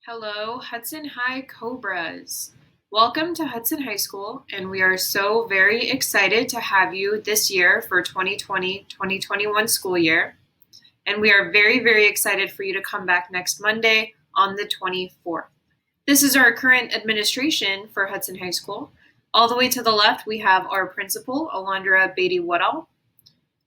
Hello, Hudson High Cobras. Welcome to Hudson High School, and we are so very excited to have you this year for 2020-2021 school year. And we are very, very excited for you to come back next Monday on the 24th. This is our current administration for Hudson High School. All the way to the left, we have our principal, Alondra Beatty-Woodall.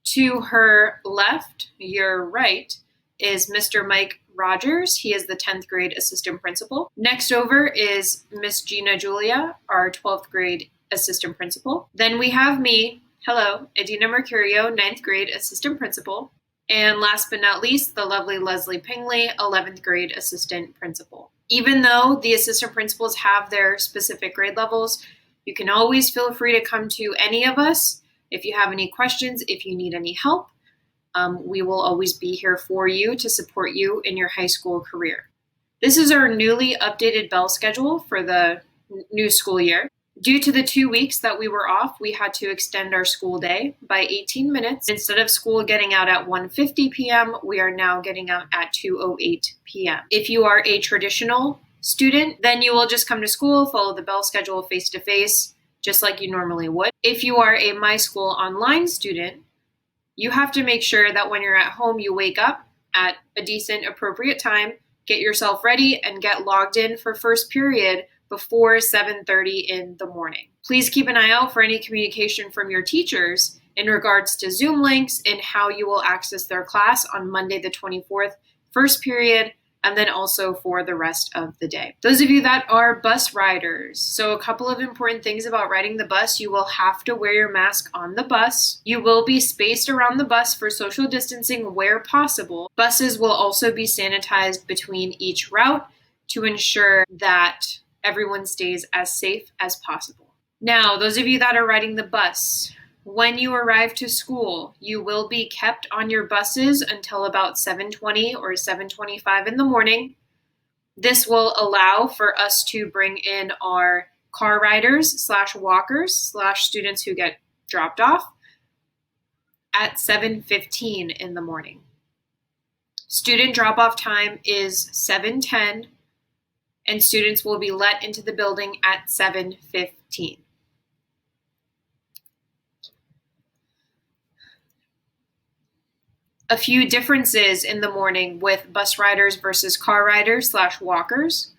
To her left, your right, is Mr. Mike Rogers. He is the 10th grade assistant principal. Next over is Miss Gina Julia, our 12th grade assistant principal. Then we have me, hello, Adina Mercurio, 9th grade assistant principal. And last but not least, the lovely Leslie Pingley, 11th grade assistant principal. Even though the assistant principals have their specific grade levels, you can always feel free to come to any of us if you have any questions, if you need any help. We will always be here for you to support you in your high school career. This is our newly updated bell schedule for the new school year. Due to the 2 weeks that we were off, we had to extend our school day by 18 minutes. Instead of school getting out at 1:50 p.m., we are now getting out at 2:08 p.m. If you are a traditional student, then you will just come to school, follow the bell schedule face-to-face, just like you normally would. If you are a My School Online student, you have to make sure that when you're at home, you wake up at a decent, appropriate time, get yourself ready, and get logged in for first period before 7:30 in the morning. Please keep an eye out for any communication from your teachers in regards to Zoom links and how you will access their class on Monday the 24th, first period, and then also for the rest of the day. Those of you that are bus riders, so a couple of important things about riding the bus: you will have to wear your mask on the bus. You will be spaced around the bus for social distancing where possible. Buses will also be sanitized between each route to ensure that everyone stays as safe as possible. Now, those of you that are riding the bus, when you arrive to school, you will be kept on your buses until about 7:20 or 7:25 in the morning. This will allow for us to bring in our car riders / walkers / students who get dropped off at 7:15 in the morning. Student drop-off time is 7:10, and students will be let into the building at 7:15. A few differences in the morning with bus riders versus car riders / walkers.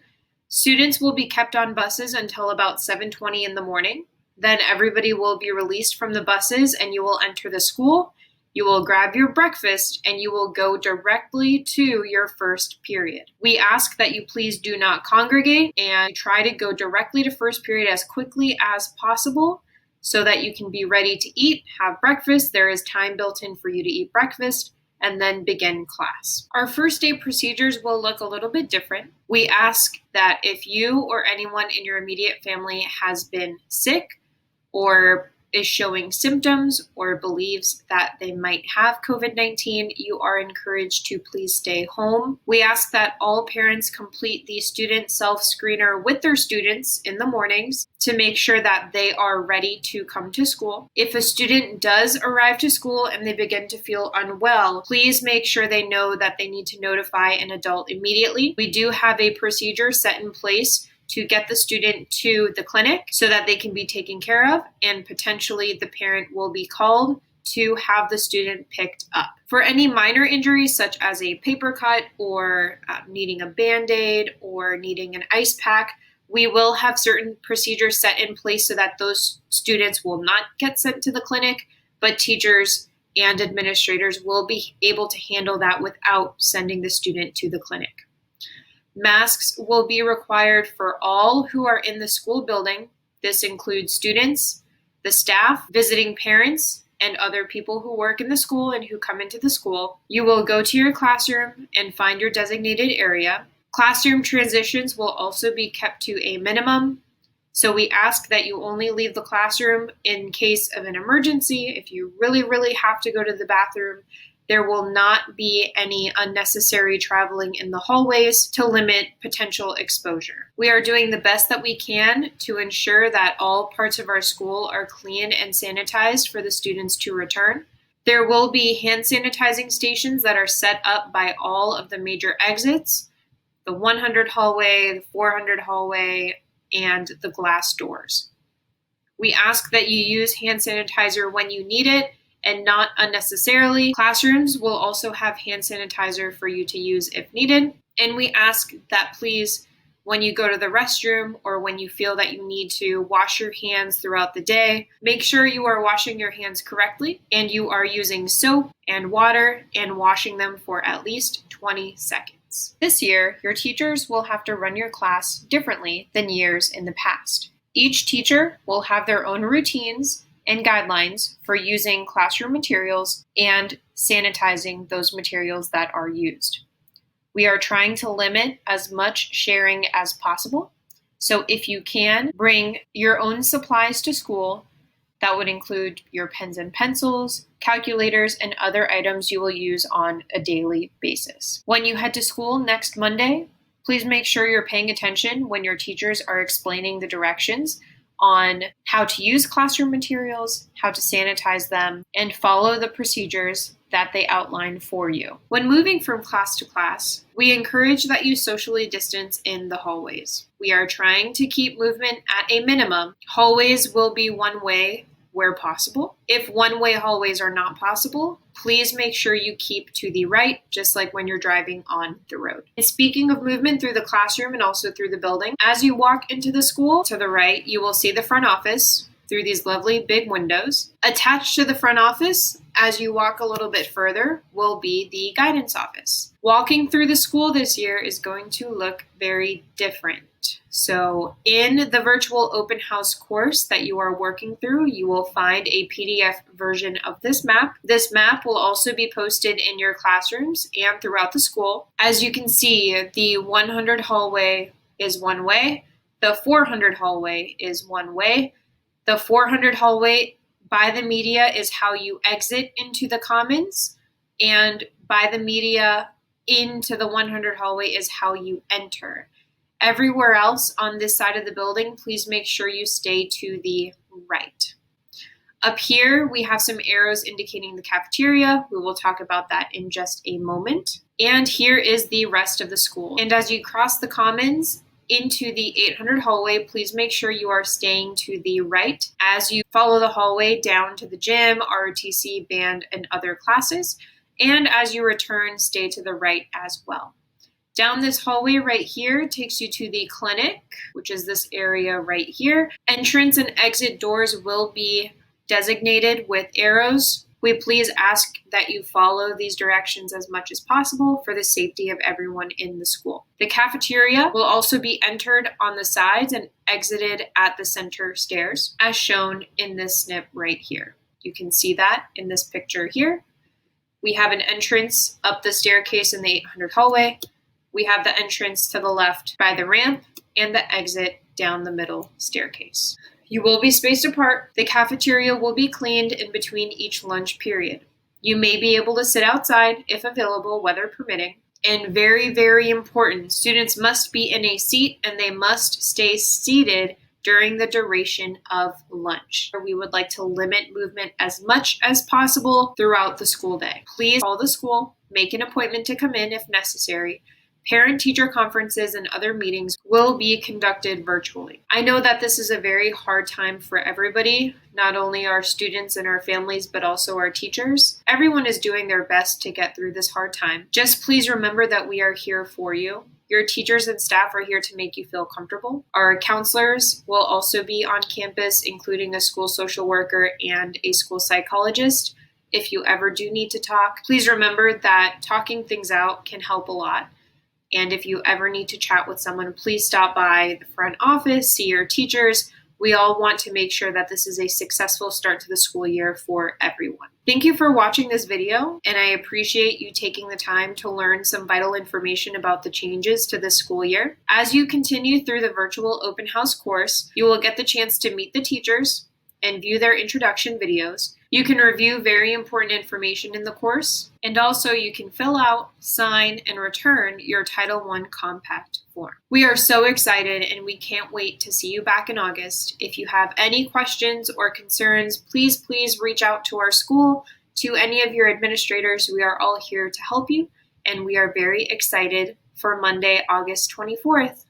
Students will be kept on buses until about 7:20 in the morning. Then everybody will be released from the buses and you will enter the school. You will grab your breakfast and you will go directly to your first period. We ask that you please do not congregate and try to go directly to first period as quickly as possible so that you can be ready to eat, have breakfast. There is time built in for you to eat breakfast and then begin class. Our first day procedures will look a little bit different. We ask that if you or anyone in your immediate family has been sick or is showing symptoms or believes that they might have COVID-19, you are encouraged to please stay home. We ask that all parents complete the student self-screener with their students in the mornings to make sure that they are ready to come to school. If a student does arrive to school and they begin to feel unwell, please make sure they know that they need to notify an adult immediately. We do have a procedure set in place to get the student to the clinic so that they can be taken care of, and potentially the parent will be called to have the student picked up. For any minor injuries such as a paper cut or needing a Band-Aid or needing an ice pack, we will have certain procedures set in place so that those students will not get sent to the clinic, but teachers and administrators will be able to handle that without sending the student to the clinic. Masks will be required for all who are in the school building. This includes students, the staff, visiting parents, and other people who work in the school and who come into the school. You will go to your classroom and find your designated area. Classroom transitions will also be kept to a minimum. So we ask that you only leave the classroom in case of an emergency. If you really, really have to go to the bathroom, there will not be any unnecessary traveling in the hallways to limit potential exposure. We are doing the best that we can to ensure that all parts of our school are clean and sanitized for the students to return. There will be hand sanitizing stations that are set up by all of the major exits. the 100 hallway, the 400 hallway, and the glass doors. We ask that you use hand sanitizer when you need it and not unnecessarily. Classrooms will also have hand sanitizer for you to use if needed. And we ask that please, when you go to the restroom or when you feel that you need to wash your hands throughout the day, make sure you are washing your hands correctly and you are using soap and water and washing them for at least 20 seconds. This year, your teachers will have to run your class differently than years in the past. Each teacher will have their own routines and guidelines for using classroom materials and sanitizing those materials that are used. We are trying to limit as much sharing as possible. So if you can, bring your own supplies to school. That would include your pens and pencils, calculators, and other items you will use on a daily basis. When you head to school next Monday, please make sure you're paying attention when your teachers are explaining the directions on how to use classroom materials, how to sanitize them, and follow the procedures that they outline for you. When moving from class to class, we encourage that you socially distance in the hallways. We are trying to keep movement at a minimum. Hallways will be one way where possible. If one-way hallways are not possible, please make sure you keep to the right, just like when you're driving on the road. And speaking of movement through the classroom and also through the building, as you walk into the school, to the right, you will see the front office through these lovely big windows. Attached to the front office, as you walk a little bit further, will be the guidance office. Walking through the school this year is going to look very different. So in the virtual open house course that you are working through, you will find a PDF version of this map. This map will also be posted in your classrooms and throughout the school. As you can see, the 100 hallway is one way. The 400 hallway is one way. The 400 hallway by the media is how you exit into the commons, and by the media into the 100 hallway is how you enter. Everywhere else on this side of the building, please make sure you stay to the right. Up here, we have some arrows indicating the cafeteria. We will talk about that in just a moment. And here is the rest of the school. And as you cross the commons into the 800 hallway, please make sure you are staying to the right as you follow the hallway down to the gym, ROTC, band, and other classes. And as you return, stay to the right as well. Down this hallway right here takes you to the clinic, which is this area right here. Entrance and exit doors will be designated with arrows. We please ask that you follow these directions as much as possible for the safety of everyone in the school. The cafeteria will also be entered on the sides and exited at the center stairs, as shown in this snip right here. You can see that in this picture here. We have an entrance up the staircase in the 800 hallway. We have the entrance to the left by the ramp and the exit down the middle staircase. You will be spaced apart. The cafeteria will be cleaned in between each lunch period. You may be able to sit outside if available, weather permitting. And very, very important, students must be in a seat and they must stay seated during the duration of lunch. We would like to limit movement as much as possible throughout the school day. Please call the school, make an appointment to come in if necessary. Parent-teacher conferences and other meetings will be conducted virtually. I know that this is a very hard time for everybody, not only our students and our families, but also our teachers. Everyone is doing their best to get through this hard time. Just please remember that we are here for you. Your teachers and staff are here to make you feel comfortable. Our counselors will also be on campus, including a school social worker and a school psychologist. If you ever do need to talk, please remember that talking things out can help a lot. And if you ever need to chat with someone, please stop by the front office, see your teachers. We all want to make sure that this is a successful start to the school year for everyone. Thank you for watching this video, and I appreciate you taking the time to learn some vital information about the changes to this school year. As you continue through the virtual open house course, you will get the chance to meet the teachers and view their introduction videos. You can review very important information in the course, and also you can fill out, sign, and return your Title I compact form. We are so excited and we can't wait to see you back in August. If you have any questions or concerns, please reach out to our school, to any of your administrators. We are all here to help you, and we are very excited for Monday, August 24th.